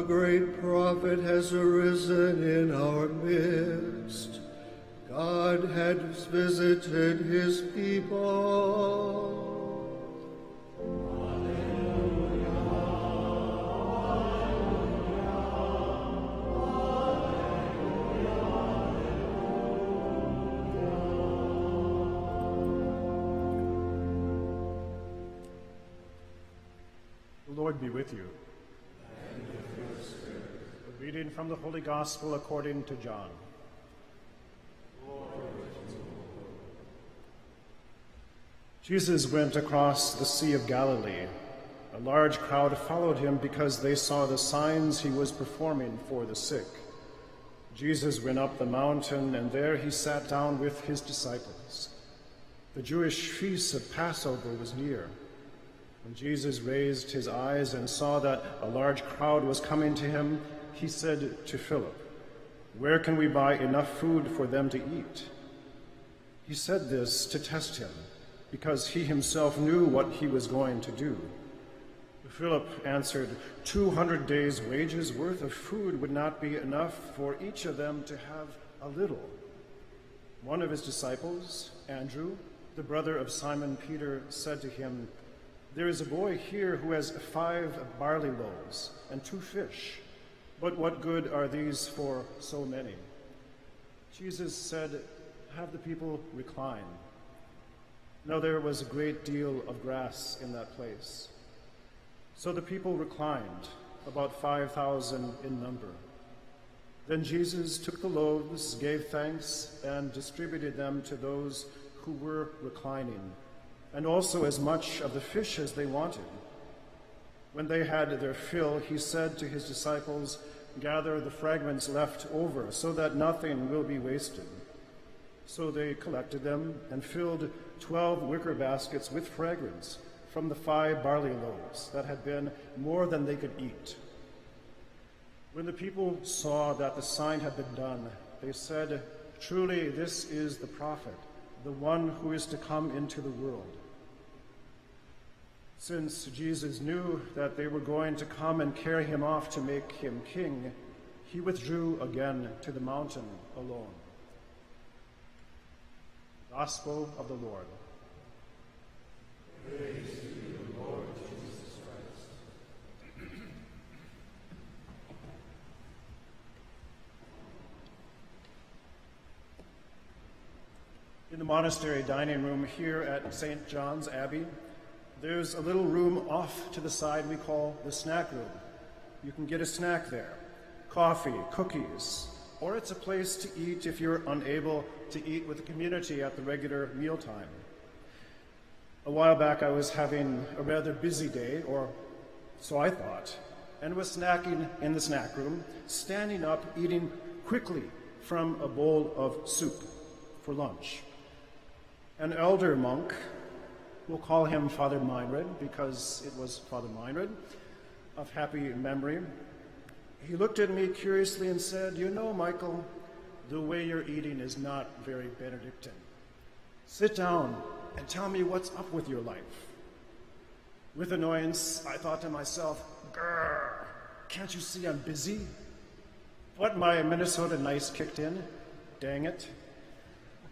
great prophet has arisen in our midst. God has visited his people. The Lord be with you. And with your spirit. A reading from the Holy Gospel according to John. Jesus went across the Sea of Galilee. A large crowd followed him because they saw the signs he was performing for the sick. Jesus went up the mountain, and there he sat down with his disciples. The Jewish feast of Passover was near. When Jesus raised his eyes and saw that a large crowd was coming to him, he said to Philip, "Where can we buy enough food for them to eat?" He said this to test him, because he himself knew what he was going to do. Philip answered, 200 days' wages worth of food would not be enough for each of them to have a little. One of his disciples, Andrew, the brother of Simon Peter, said to him, "There is a boy here who has 5 barley loaves and 2 fish, but what good are these for so many?" Jesus said, "Have the people recline." Now there was a great deal of grass in that place. So the people reclined, about 5,000 in number. Then Jesus took the loaves, gave thanks, and distributed them to those who were reclining, and also as much of the fish as they wanted. When they had their fill, he said to his disciples, "Gather the fragments left over, so that nothing will be wasted." So they collected them and filled 12 wicker baskets with fragments from the 5 barley loaves that had been more than they could eat. When the people saw that the sign had been done, they said, "Truly this is the prophet, the one who is to come into the world." Since Jesus knew that they were going to come and carry him off to make him king, he withdrew again to the mountain alone. Gospel of the Lord. Praise to you, Lord Jesus Christ. In the monastery dining room here at St. John's Abbey, there's a little room off to the side we call the snack room. You can get a snack there, coffee, cookies, or it's a place to eat if you're unable to eat with the community at the regular mealtime. A while back I was having a rather busy day, or so I thought, and was snacking in the snack room, standing up, eating quickly from a bowl of soup for lunch. An elder monk, we'll call him Father Meinrad because it was Father Meinrad, of happy memory, he looked at me curiously and said, "You know, Michael, the way you're eating is not very Benedictine. Sit down and tell me what's up with your life." With annoyance, I thought to myself, "Grr, can't you see I'm busy?" But my Minnesota nice kicked in, dang it.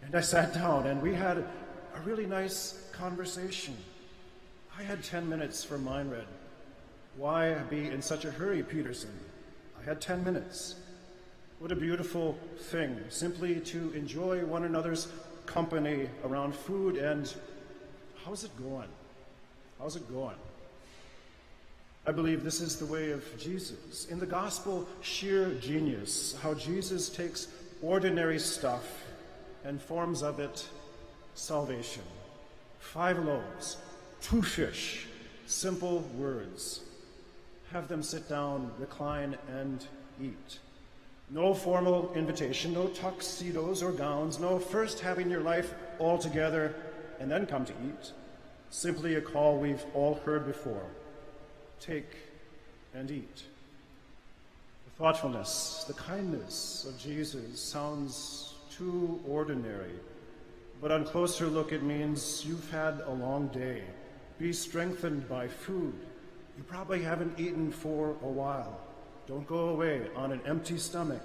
And I sat down and we had a really nice conversation. I had 10 minutes for Meinrad. Why be in such a hurry, Peterson? I had 10 minutes. What a beautiful thing, simply to enjoy one another's company around food. And how's it going? How's it going? I believe this is the way of Jesus. In the gospel, sheer genius, how Jesus takes ordinary stuff and forms of it salvation. 5 loaves, 2 fish, simple words. Have them sit down, recline, and eat. No formal invitation, no tuxedos or gowns, no first having your life all together and then come to eat. Simply a call we've all heard before. Take and eat. The thoughtfulness, the kindness of Jesus sounds too ordinary, but on closer look it means you've had a long day. Be strengthened by food. You probably haven't eaten for a while. Don't go away on an empty stomach.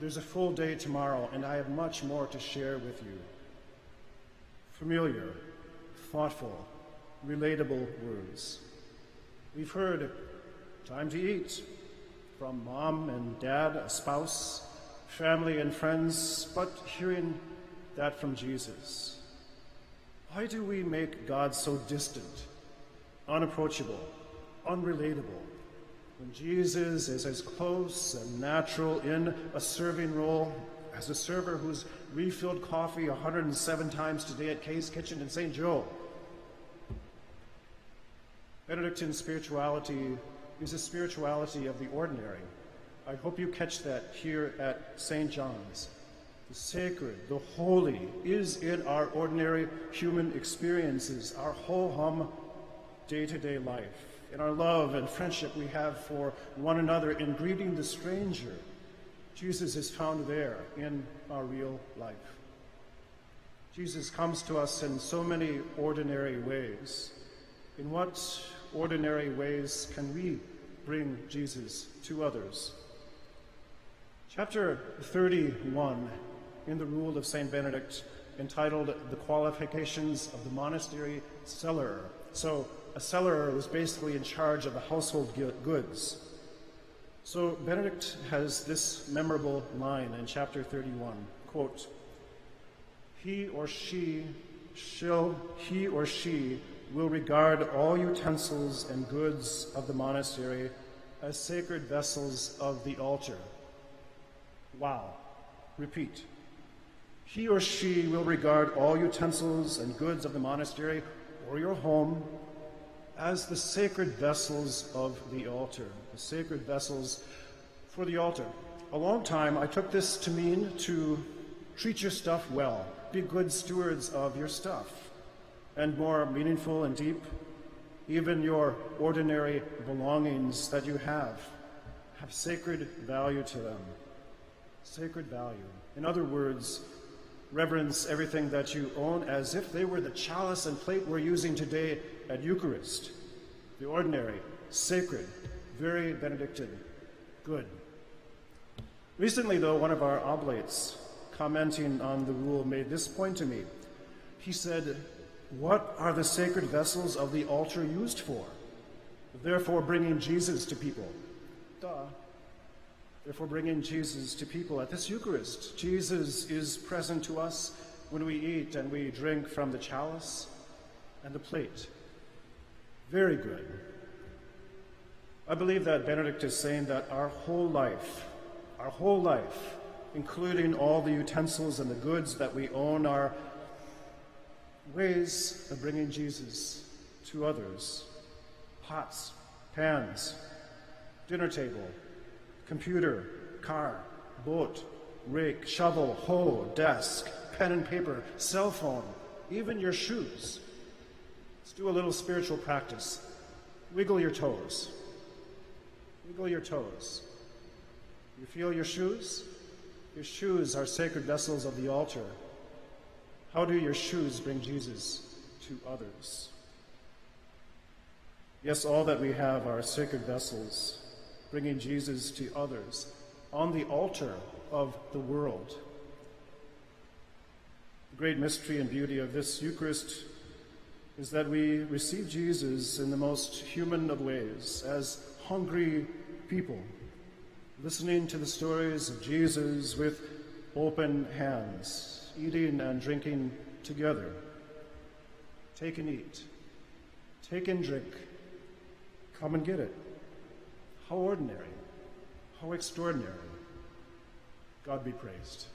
There's a full day tomorrow, and I have much more to share with you. Familiar, thoughtful, relatable words. We've heard time to eat from mom and dad, a spouse, family and friends, but hearing that from Jesus. Why do we make God so distant, unapproachable, unrelatable, when Jesus is as close and natural in a serving role as a server who's refilled coffee 107 times today at Kay's Kitchen in St. Joe? Benedictine spirituality is a spirituality of the ordinary. I hope you catch that here at St. John's. The sacred, the holy, is in our ordinary human experiences, our ho-hum day-to-day life, in our love and friendship we have for one another, in greeting the stranger. Jesus is found there in our real life. Jesus comes to us in so many ordinary ways. In what ordinary ways can we bring Jesus to others? Chapter 31 in the Rule of St. Benedict, entitled The Qualifications of the Monastery Cellarer. So a cellarer was basically in charge of the household goods. So Benedict has this memorable line in chapter 31, quote, he or she will regard all utensils and goods of the monastery as sacred vessels of the altar. Wow. Repeat. He or she will regard all utensils and goods of the monastery or your home as the sacred vessels of the altar, the sacred vessels for the altar. A long time I took this to mean to treat your stuff well, be good stewards of your stuff, and more meaningful and deep, even your ordinary belongings that you have sacred value to them. Sacred value. In other words, reverence everything that you own as if they were the chalice and plate we're using today at Eucharist. The ordinary, sacred, very Benedictine, good. Recently, though, one of our oblates, commenting on the rule, made this point to me. He said, what are the sacred vessels of the altar used for? Therefore, bringing Jesus to people. Duh. Therefore, bringing Jesus to people at this Eucharist. Jesus is present to us when we eat and we drink from the chalice and the plate. Very good. I believe that Benedict is saying that our whole life, including all the utensils and the goods that we own, are ways of bringing Jesus to others. Pots, pans, dinner table, computer, car, boat, rake, shovel, hoe, desk, pen and paper, cell phone, even your shoes. Let's do a little spiritual practice. Wiggle your toes. Wiggle your toes. You feel your shoes? Your shoes are sacred vessels of the altar. How do your shoes bring Jesus to others? Yes, all that we have are sacred vessels, bringing Jesus to others on the altar of the world. The great mystery and beauty of this Eucharist is that we receive Jesus in the most human of ways, as hungry people, listening to the stories of Jesus with open hands, eating and drinking together. Take and eat. Take and drink. Come and get it. How ordinary. How extraordinary. God be praised.